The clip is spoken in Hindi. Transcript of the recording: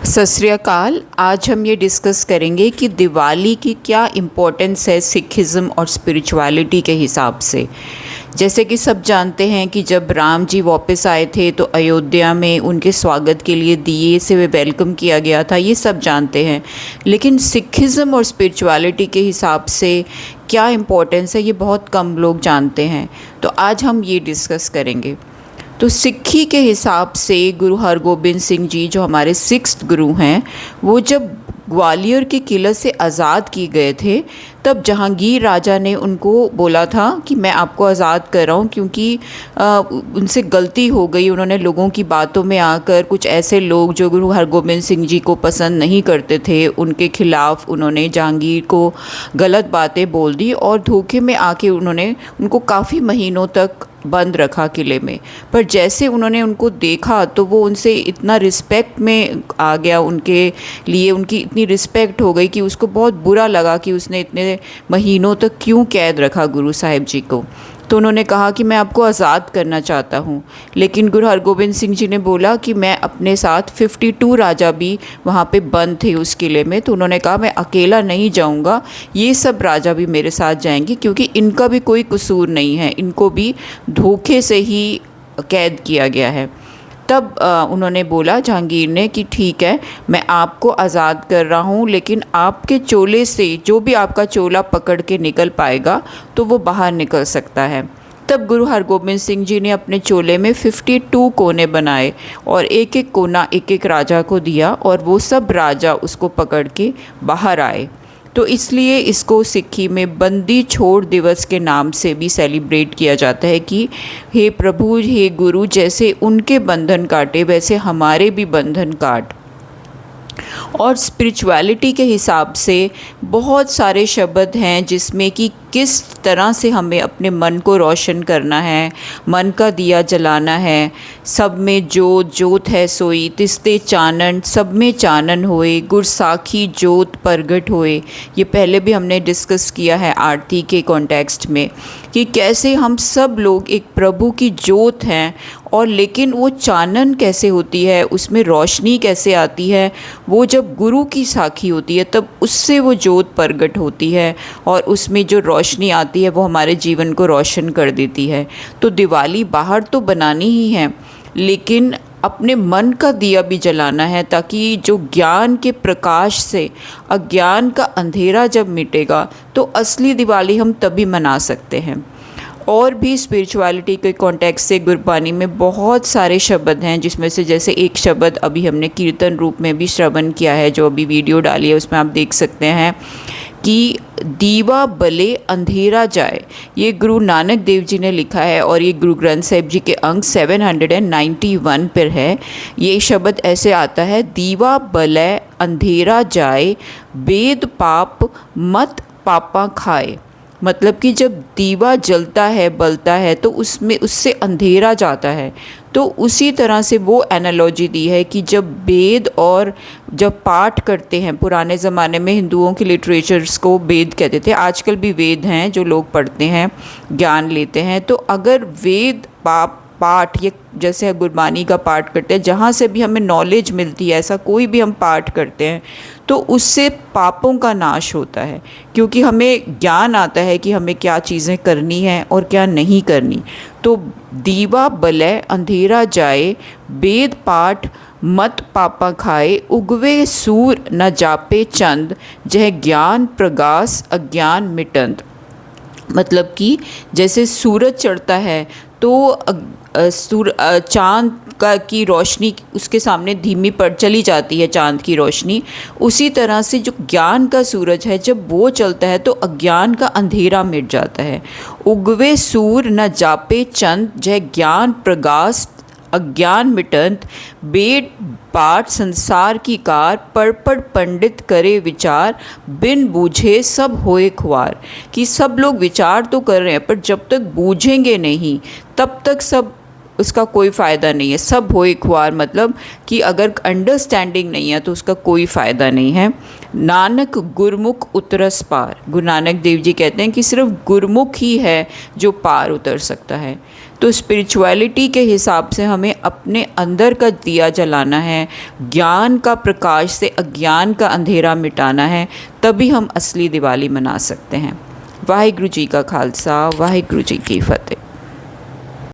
सत श्री अकाल। आज हम ये डिस्कस करेंगे कि दिवाली की क्या इम्पोर्टेंस है सिखिज़्म और स्पिरिचुअलिटी के हिसाब से। जैसे कि सब जानते हैं कि जब राम जी वापस आए थे तो अयोध्या में उनके स्वागत के लिए दिए से वे वेलकम किया गया था, ये सब जानते हैं। लेकिन सिखिज़्म और स्पिरिचुअलिटी के हिसाब से क्या इम्पोर्टेंस है ये बहुत कम लोग जानते हैं, तो आज हम ये डिस्कस करेंगे। तो सिक्खी के हिसाब से गुरु हरगोबिंद सिंह जी जो हमारे 6th गुरु हैं, वो जब ग्वालियर के किले से आज़ाद किए गए थे तब जहांगीर राजा ने उनको बोला था कि मैं आपको आज़ाद कर रहा हूँ क्योंकि उनसे गलती हो गई। उन्होंने लोगों की बातों में आकर कुछ ऐसे लोग जो गुरु हरगोबिंद सिंह जी को पसंद नहीं करते थे, उनके खिलाफ़ उन्होंने जहांगीर को गलत बातें बोल दी और धोखे में आके उन्होंने उनको काफ़ी महीनों तक बंद रखा किले में। पर जैसे उन्होंने उनको देखा तो वो उनसे इतना रिस्पेक्ट में आ गया, उनके लिए उनकी इतनी रिस्पेक्ट हो गई कि उसको बहुत बुरा लगा कि उसने इतने महीनों तक क्यों कैद रखा गुरु साहिब जी को। तो उन्होंने कहा कि मैं आपको आज़ाद करना चाहता हूँ। लेकिन गुरु हरगोबिंद सिंह जी ने बोला कि मैं अपने साथ 52 राजा भी वहाँ पे बंद थे उस किले में। तो उन्होंने कहा मैं अकेला नहीं जाऊँगा, ये सब राजा भी मेरे साथ जाएंगे क्योंकि इनका भी कोई कसूर नहीं है, इनको भी धोखे से ही कैद किया गया है। तब उन्होंने बोला जहांगीर ने कि ठीक है, मैं आपको आज़ाद कर रहा हूँ, लेकिन आपके चोले से जो भी आपका चोला पकड़ के निकल पाएगा तो वो बाहर निकल सकता है। तब गुरु हरगोबिंद सिंह जी ने अपने चोले में 52 कोने बनाए और एक एक कोना एक एक राजा को दिया और वो सब राजा उसको पकड़ के बाहर आए। तो इसलिए इसको सिक्खी में बंदी छोड़ दिवस के नाम से भी सेलिब्रेट किया जाता है कि हे प्रभु, हे गुरु, जैसे उनके बंधन काटे वैसे हमारे भी बंधन काट। और स्पिरिचुअलिटी के हिसाब से बहुत सारे शब्द हैं जिसमें कि किस तरह से हमें अपने मन को रोशन करना है, मन का दिया जलाना है। सब में जोत जोत है सोई, तिस्ते चानन सब में चानन होए, गुरसाखी जोत प्रगट होए। ये पहले भी हमने डिस्कस किया है आरती के कॉन्टेक्स्ट में कि कैसे हम सब लोग एक प्रभु की जोत हैं और लेकिन वो चानन कैसे होती है, उसमें रोशनी कैसे आती है, वो जब गुरु की साखी होती है तब उससे वो जोत प्रगट होती है और उसमें जो रोशनी आती है वो हमारे जीवन को रोशन कर देती है। तो दिवाली बाहर तो बनानी ही है लेकिन अपने मन का दिया भी जलाना है ताकि जो ज्ञान के प्रकाश से अज्ञान का अंधेरा जब मिटेगा तो असली दिवाली हम तभी मना सकते हैं। और भी स्पिरिचुअलिटी के कॉन्टेक्स्ट से गुरबानी में बहुत सारे शब्द हैं जिसमें से जैसे एक शब्द अभी हमने कीर्तन रूप में भी श्रवण किया है, जो अभी वीडियो डाली है उसमें आप देख सकते हैं कि दीवा बले अंधेरा जाए। ये गुरु नानक देव जी ने लिखा है और ये गुरु ग्रंथ साहिब जी के अंक 791 पर है। ये शब्द ऐसे आता है, दीवा बले अंधेरा जाए, वेद पाप मत पापा खाए। मतलब कि जब दीवा जलता है, बलता है तो उसमें उससे अंधेरा जाता है। तो उसी तरह से वो एनालॉजी दी है कि जब वेद और जब पाठ करते हैं, पुराने ज़माने में हिंदुओं के लिटरेचर्स को वेद कहते थे, आजकल भी वेद हैं जो लोग पढ़ते हैं, ज्ञान लेते हैं। तो अगर वेद पाठ ये जैसे गुरबानी का पाठ करते हैं, जहाँ से भी हमें नॉलेज मिलती है, ऐसा कोई भी हम पाठ करते हैं तो उससे पापों का नाश होता है क्योंकि हमें ज्ञान आता है कि हमें क्या चीज़ें करनी है और क्या नहीं करनी। तो दीवा बलय अंधेरा जाए, वेद पाठ मत पापा खाए, उगवे सूर न जापे चंद, जह ज्ञान प्रगास अज्ञान मिटंत। मतलब कि जैसे सूरज चढ़ता है तो चाँद की रोशनी उसके सामने धीमी पड़ चली जाती है, चाँद की रोशनी। उसी तरह से जो ज्ञान का सूरज है जब वो चलता है तो अज्ञान का अंधेरा मिट जाता है। उगवे सूर न जापे चंद, जय ज्ञान प्रगास अज्ञान मिटंत, वेद पाठ संसार की कार, पढ़ पंडित करे विचार, बिन बूझे सब होए खुआर। कि सब लोग विचार तो कर रहे हैं पर जब तक बूझेंगे नहीं तब तक सब उसका कोई फ़ायदा नहीं है। सब होए खुआर मतलब कि अगर अंडरस्टैंडिंग नहीं है तो उसका कोई फ़ायदा नहीं है। नानक गुरमुख उतरस पार, गुरु नानक देव जी कहते हैं कि सिर्फ गुरमुख ही है जो पार उतर सकता है। तो स्पिरिचुअलिटी के हिसाब से हमें अपने अंदर का दिया जलाना है, ज्ञान का प्रकाश से अज्ञान का अंधेरा मिटाना है, तभी हम असली दिवाली मना सकते हैं। वाहिगुरु जी का खालसा, वाहिगुरु जी की फतेह।